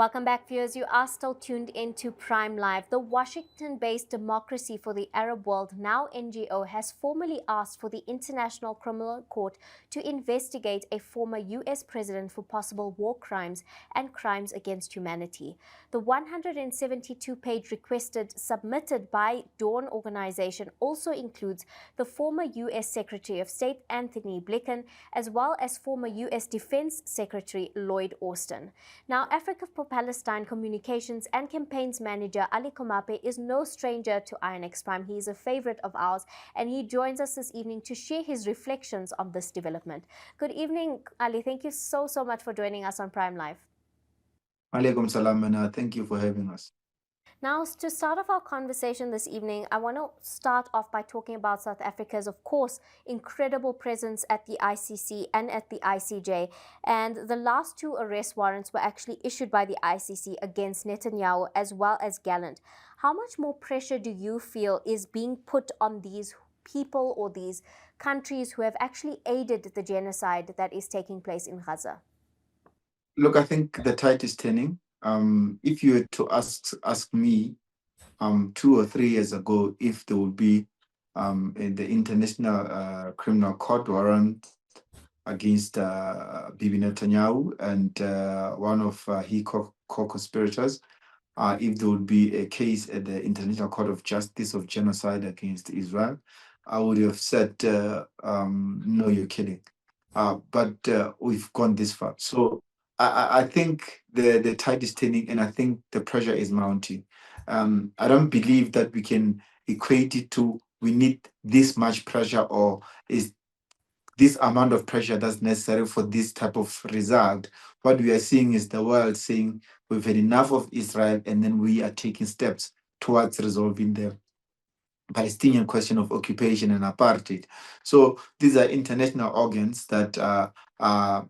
Welcome back, viewers. You are still tuned into Prime Live. The Washington-based Democracy for the Arab World, now NGO, has formally asked for the International Criminal Court to investigate a former U.S. president for possible war crimes and crimes against humanity. The 172-page request submitted by Dawn Organization also includes the former U.S. Secretary of State Anthony Blinken, as well as former U.S. Defense Secretary Lloyd Austin. Now, Africa for Palestine Communications and Campaigns Manager Alie Komape is no stranger to INX Prime. He is a favorite of ours, and he joins us this evening to share his reflections on this development. Good evening, Ali. Thank you so much for joining us on Prime Live. Alaikum salam, and thank you for having us. Now, to start off our conversation this evening, I want to start off by talking about South Africa's, of course, incredible presence at the ICC and at the ICJ. And the last two arrest warrants were actually issued by the ICC against Netanyahu as well as Gallant. How much more pressure do you feel is being put on these people or these countries who have actually aided the genocide that is taking place in Gaza? Look, I think the tide is turning. If you were to ask me 2 or 3 years ago if there would be in the International Criminal Court warrant against Bibi Netanyahu and one of his co-conspirators, if there would be a case at the International Court of Justice of genocide against Israel, I would have said, no, you're kidding. But we've gone this far. So I think the tide is turning, and I think the pressure is mounting. I don't believe that we can equate it to we need this much pressure or is this amount of pressure that's necessary for this type of result. What we are seeing is the world saying we've had enough of Israel, and then we are taking steps towards resolving the Palestinian question of occupation and apartheid. So these are international organs that are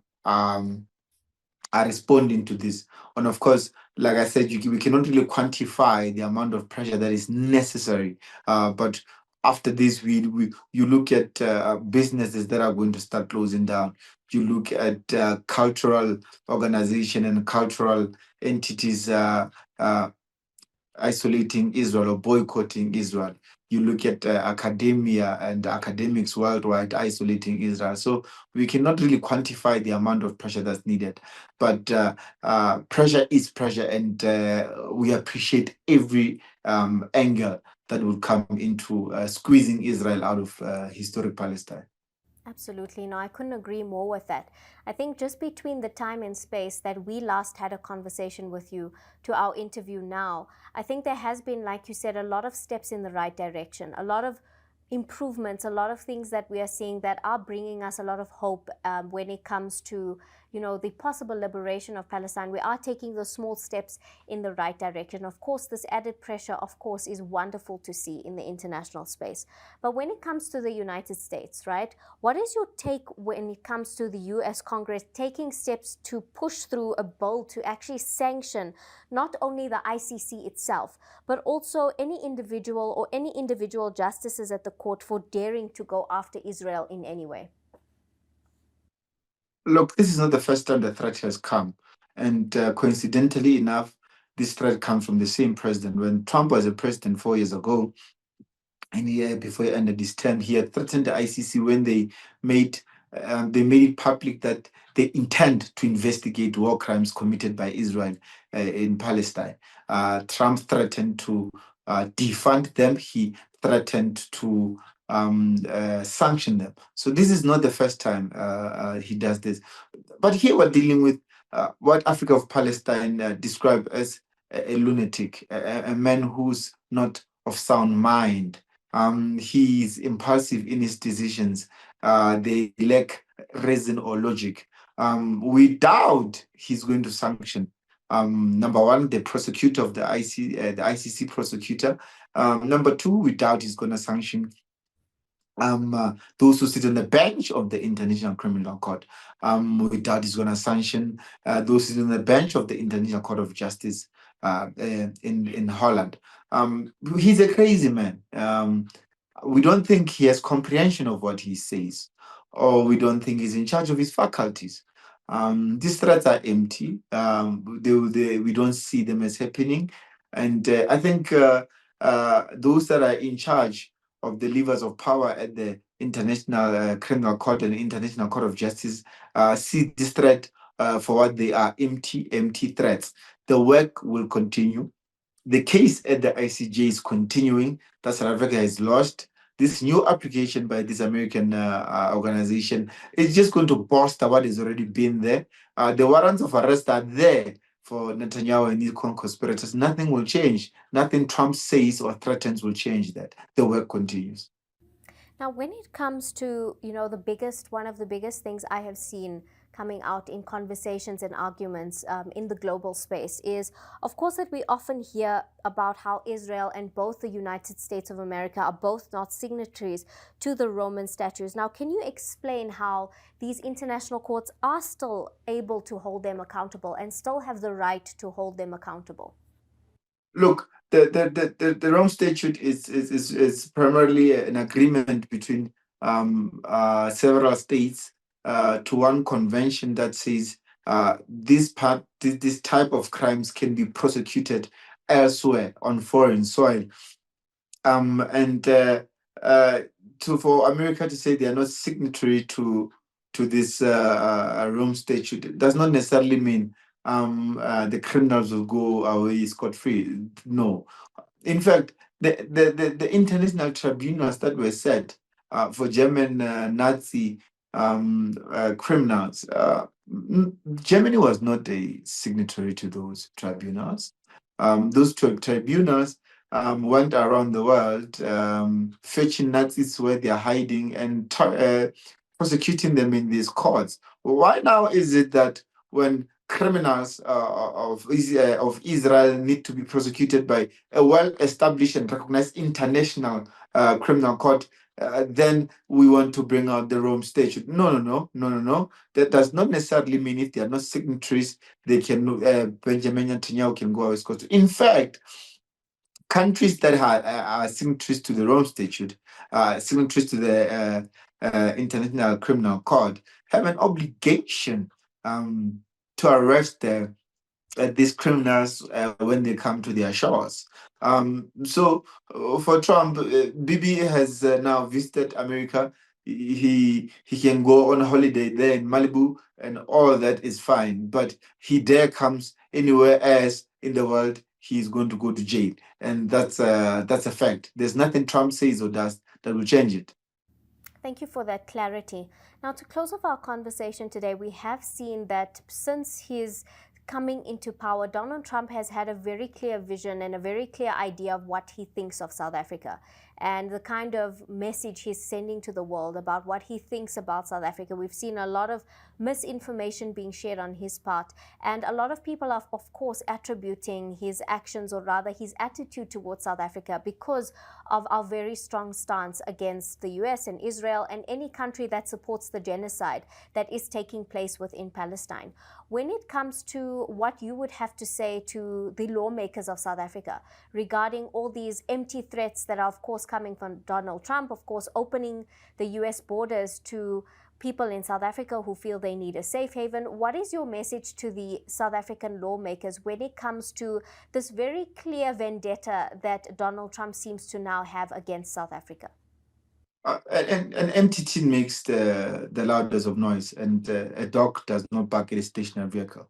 responding to this. And of course, like I said, we cannot really quantify the amount of pressure that is necessary. But after this, you look at businesses that are going to start closing down. You look at cultural organization and cultural entities isolating Israel or boycotting Israel. You look at academia and academics worldwide isolating Israel. So we cannot really quantify the amount of pressure that's needed. But pressure is pressure, and we appreciate every angle that will come into squeezing Israel out of historic Palestine. Absolutely. No, I couldn't agree more with that. I think just between the time and space that we last had a conversation with you to our interview now, I think there has been, like you said, a lot of steps in the right direction, a lot of improvements, a lot of things that we are seeing that are bringing us a lot of hope when it comes to, the possible liberation of Palestine. We are taking those small steps in the right direction. Of course, this added pressure, of course, is wonderful to see in the international space. But when it comes to the United States, right, what is your take when it comes to the U.S. Congress taking steps to push through a bill to actually sanction not only the ICC itself, but also any individual justices at the court for daring to go after Israel in any way? Look, this is not the first time the threat has come. And coincidentally enough, this threat comes from the same president. When Trump was a president 4 years ago, and before he ended his term, he had threatened the ICC when they made it public that they intend to investigate war crimes committed by Israel in Palestine. Trump threatened to defund them. He threatened to sanction them. So this is not the first time he does this. But here we're dealing with what Africa of Palestine described as a lunatic, a man who's not of sound mind. He is impulsive in his decisions. They lack reason or logic. We doubt he's going to sanction. Number one, the prosecutor of the ICC prosecutor. Number two, we doubt he's going to sanction those who sit on the bench of the International Criminal Court. We doubt he's going to sanction those sitting on the bench of the International Court of Justice in Holland. He's a crazy man. We don't think he has comprehension of what he says, or we don't think he's in charge of his faculties. These threats are empty. We don't see them as happening. And I think those that are in charge of the levers of power at the International Criminal Court and International Court of Justice see this threat for what they are, empty threats. The work will continue. The case at the ICJ is continuing, that South Africa has lost. This new application by this American organization is just going to bolster what has already been there. The warrants of arrest are there for Netanyahu and his conspirators. Nothing will change. Nothing Trump says or threatens will change that. The work continues. Now, when it comes to, one of the biggest things I have seen coming out in conversations and arguments in the global space is, of course, that we often hear about how Israel and both the United States of America are both not signatories to the Roman statutes. Now, can you explain how these international courts are still able to hold them accountable and still have the right to hold them accountable? Look, the Rome Statute is primarily an agreement between several states to one convention that says this type of crimes can be prosecuted elsewhere on foreign soil. And for America to say they are not signatory to this Rome Statute does not necessarily mean the criminals will go away scot free. No, in fact, the international tribunals that were set for German Nazi criminals, Germany was not a signatory to those tribunals. Those tribunals went around the world fetching Nazis where they're hiding and prosecuting them in these courts. Why now is it that when criminals of Israel need to be prosecuted by a well-established and recognized international criminal court, then we want to bring out the Rome Statute? No. That does not necessarily mean if they are not signatories, they can Benjamin Netanyahu can go away scot-free. In fact, countries that are signatories to the Rome Statute, signatories to the International Criminal Court, have an obligation to arrest these criminals when they come to their shores. So for Trump, Bibi has now visited America. He can go on holiday there in Malibu, and all that is fine. But he dare comes anywhere else in the world, he's going to go to jail, and that's a fact. There's nothing Trump says or does that will change it. Thank you for that clarity. Now, to close off our conversation today, we have seen that since his coming into power, Donald Trump has had a very clear vision and a very clear idea of what he thinks of South Africa and the kind of message he's sending to the world about what he thinks about South Africa. We've seen a lot of misinformation being shared on his part, and a lot of people are, of course, attributing his actions, or rather his attitude towards South Africa, because of our very strong stance against the US and Israel and any country that supports the genocide that is taking place within Palestine. When it comes to what you would have to say to the lawmakers of South Africa regarding all these empty threats that are, of course, coming from Donald Trump, of course, opening the US borders to people in South Africa who feel they need a safe haven, what is your message to the South African lawmakers when it comes to this very clear vendetta that Donald Trump seems to now have against South Africa? An empty tin makes the loudest of noise, and a dog does not bark at a stationary vehicle.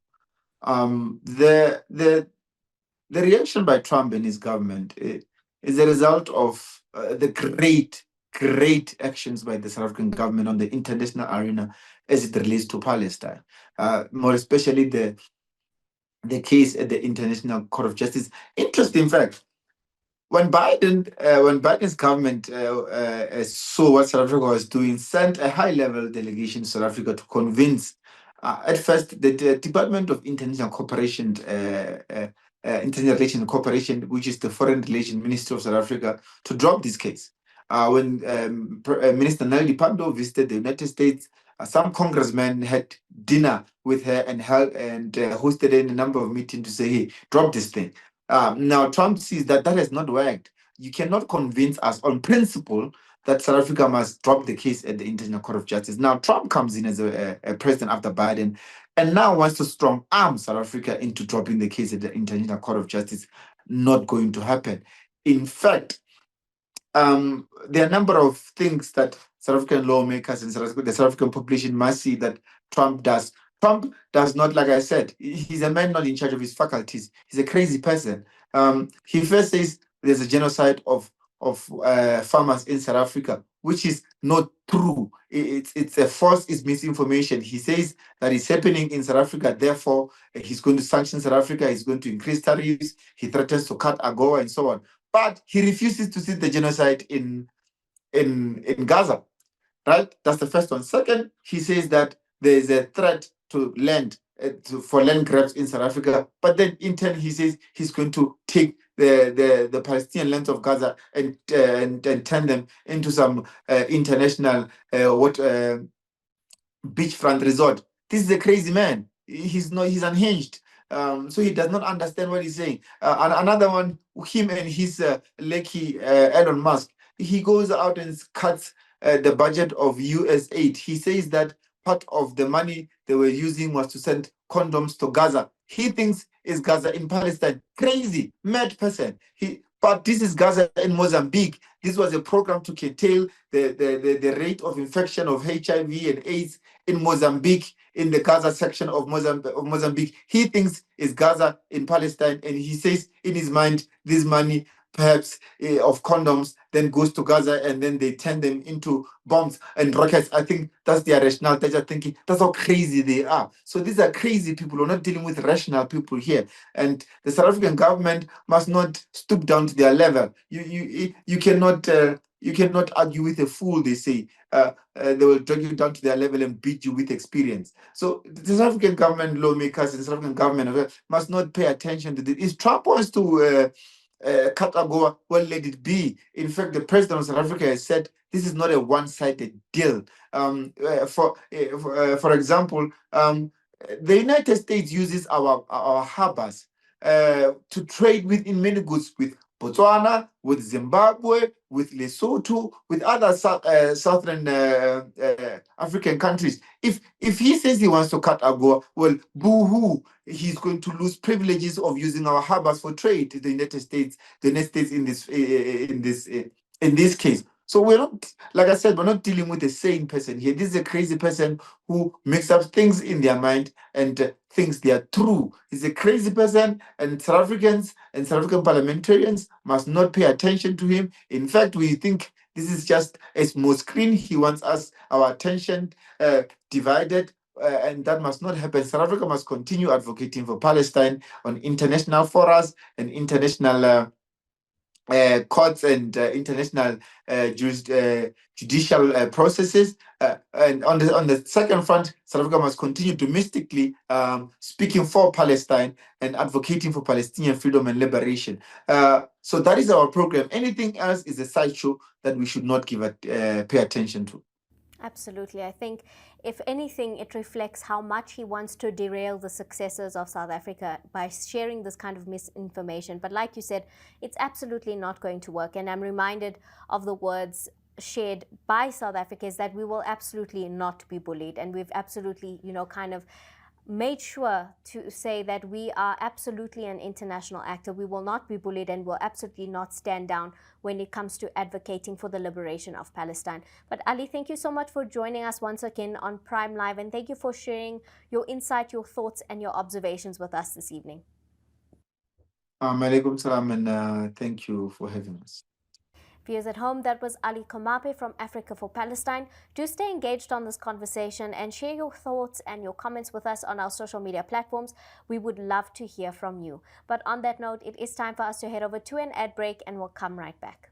The reaction by Trump and his government is a result of the great actions by the South African government on the international arena as it relates to Palestine. More especially the case at the International Court of Justice. Interesting fact. When Biden's government saw what South Africa was doing, sent a high-level delegation to South Africa to convince, at first, the Department of International Cooperation, International Relations and Cooperation, which is the Foreign Relations Ministry of South Africa, to drop this case. When Minister Naledi Pandor visited the United States, some congressmen had dinner with her and hosted a number of meetings to say, hey, drop this thing. Now, Trump sees that has not worked. You cannot convince us on principle that South Africa must drop the case at the International Court of Justice. Now, Trump comes in as a president after Biden and now wants to strong arm South Africa into dropping the case at the International Court of Justice. Not going to happen. In fact, there are a number of things that South African lawmakers and the South African population must see that Trump does. Trump does not, like I said, he's a man not in charge of his faculties. He's a crazy person. He first says there's a genocide of farmers in South Africa, which is not true. It's a false, it's misinformation. He says that it's happening in South Africa, therefore he's going to sanction South Africa, he's going to increase tariffs, he threatens to cut AGOA and so on. But he refuses to see the genocide in Gaza, right? That's the first one. Second, he says that there is a threat to land, for land grabs in South Africa. But then in turn, he says he's going to take the Palestinian lands of Gaza and turn them into some international beachfront resort. This is a crazy man. He's unhinged. So he does not understand what he's saying. And another one, him and his lecky Elon Musk, he goes out and cuts the budget of US aid. He says that part of the money they were using was to send condoms to Gaza. He thinks it's Gaza in Palestine. Crazy, mad person. But this is Gaza in Mozambique. This was a program to curtail the rate of infection of HIV and AIDS in Mozambique, in the Gaza section of Mozambique. He thinks it's Gaza in Palestine, and he says in his mind, this money perhaps of condoms then goes to Gaza, and then they turn them into bombs and rockets. I think that's their rationale. They're just thinking that's how crazy they are. So these are crazy people. We're not dealing with rational people here, and the South African government must not stoop down to their level. You cannot argue with a fool. They say they will drag you down to their level and beat you with experience. So the South African government lawmakers and the South African government must not pay attention to this. If Trump wants to cut AGOA, well, let it be. In fact, the president of South Africa has said this is not a one-sided deal. For example, the United States uses our harbors to trade with in many goods with Botswana, with Zimbabwe, with Lesotho, with other southern African countries. If he says he wants to cut AGOA, well, boo-hoo, he's going to lose privileges of using our harbors for trade. The United States in this case. So we're not, like I said, we're not dealing with a sane person here. This is a crazy person who makes up things in their mind and thinks they are true. He's a crazy person, and South Africans and South African parliamentarians must not pay attention to him. In fact, we think this is just a small screen. He wants our attention divided, and that must not happen. South Africa must continue advocating for Palestine on international forums and international courts and international judicial processes. And on the second front, South Africa must continue domestically speaking for Palestine and advocating for Palestinian freedom and liberation. So that is our program. Anything else is a sideshow that we should not pay attention to. Absolutely. I think, if anything, it reflects how much he wants to derail the successes of South Africa by sharing this kind of misinformation. But like you said, it's absolutely not going to work. And I'm reminded of the words shared by South Africa, is that we will absolutely not be bullied. And we've absolutely, kind of made sure to say that we are absolutely an international actor. We will not be bullied, and will absolutely not stand down when it comes to advocating for the liberation of Palestine. But Alie, thank you so much for joining us once again on Prime Live, and thank you for sharing your insight, your thoughts, and your observations with us this evening. Alaikum salam, and thank you for having us. Viewers at home, that was Alie Komape from Africa for Palestine. Do stay engaged on this conversation and share your thoughts and your comments with us on our social media platforms. We would love to hear from you. But on that note, it is time for us to head over to an ad break, and we'll come right back.